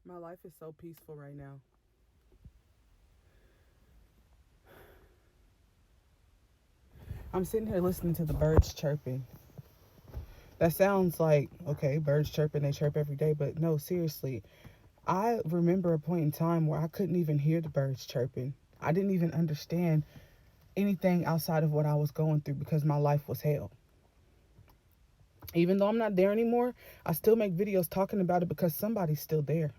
My life is so peaceful right now. I'm sitting here listening to the birds chirping. That sounds like, okay, birds chirping, they chirp every day, but no, seriously. I remember a point in time where I couldn't even hear the birds chirping. I didn't even understand anything outside of what I was going through because my life was hell. Even though I'm not there anymore, I still make videos talking about it because somebody's still there.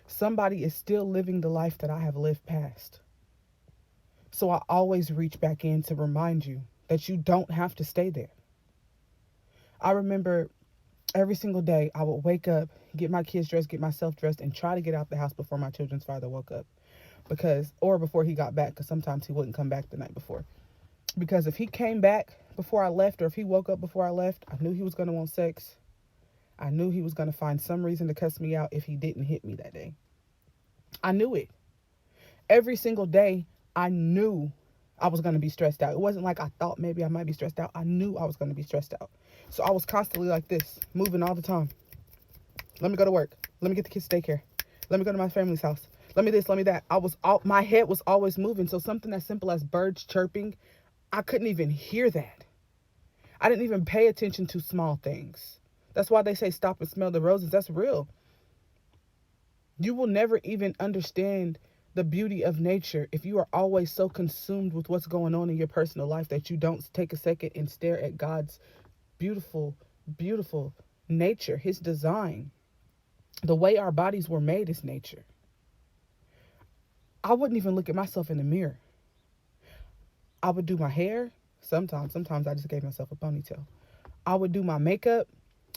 Somebody is still living the life that I have lived past. So I always reach back in to remind you that you don't have to stay there. I remember every single day I would wake up, get my kids dressed, get myself dressed, and try to get out the house before my children's father woke up. Or before he got back, because sometimes he wouldn't come back the night before. Because if he came back before I left, or if he woke up before I left, I knew he was going to want sex. I knew he was going to find some reason to cuss me out if he didn't hit me that day. I knew it. Every single day, I knew I was going to be stressed out. It wasn't like I thought maybe I might be stressed out. I knew I was going to be stressed out. So I was constantly like this, moving all the time. Let me go to work. Let me get the kids to daycare. Let me go to my family's house. Let me this, let me that. My head was always moving. So something as simple as birds chirping, I couldn't even hear that. I didn't even pay attention to small things. That's why they say stop and smell the roses. That's real. You will never even understand the beauty of nature if you are always so consumed with what's going on in your personal life that you don't take a second and stare at God's beautiful, beautiful nature, His design. The way our bodies were made is nature. I wouldn't even look at myself in the mirror. I would do my hair sometimes. Sometimes I just gave myself a ponytail. I would do my makeup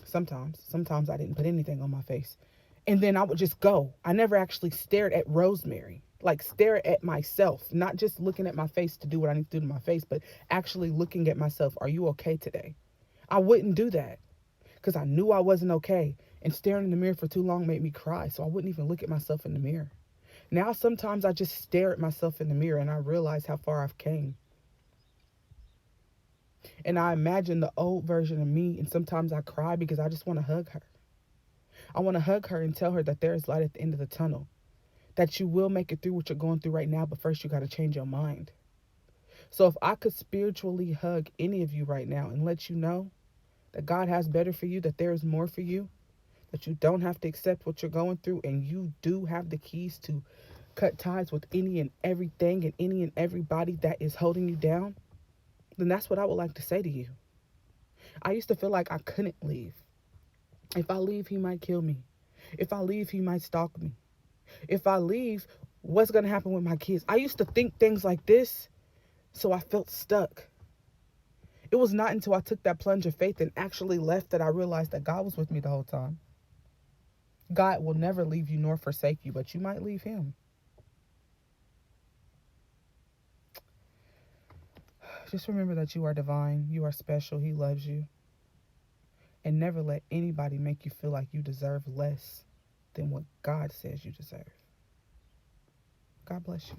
sometimes. Sometimes I didn't put anything on my face. And then I would just go. I never actually stared at Rosemary. Like stare at myself, not just looking at my face to do what I need to do to my face, but actually looking at myself. Are you okay today? I wouldn't do that because I knew I wasn't okay. And staring in the mirror for too long made me cry. So I wouldn't even look at myself in the mirror. Now sometimes I just stare at myself in the mirror and I realize how far I've came. And I imagine the old version of me, and sometimes I cry because I just want to hug her. I want to hug her and tell her that there is light at the end of the tunnel, that you will make it through what you're going through right now, but first you got to change your mind. So if I could spiritually hug any of you right now and let you know that God has better for you, that there is more for you, that you don't have to accept what you're going through, and you do have the keys to cut ties with any and everything and any and everybody that is holding you down, then that's what I would like to say to you. I used to feel like I couldn't leave. If I leave, he might kill me. If I leave, he might stalk me. If I leave, what's going to happen with my kids? I used to think things like this, so I felt stuck. It was not until I took that plunge of faith and actually left that I realized that God was with me the whole time. God will never leave you nor forsake you, but you might leave him. Just remember that you are divine, you are special, he loves you. And never let anybody make you feel like you deserve less than what God says you deserve. God bless you.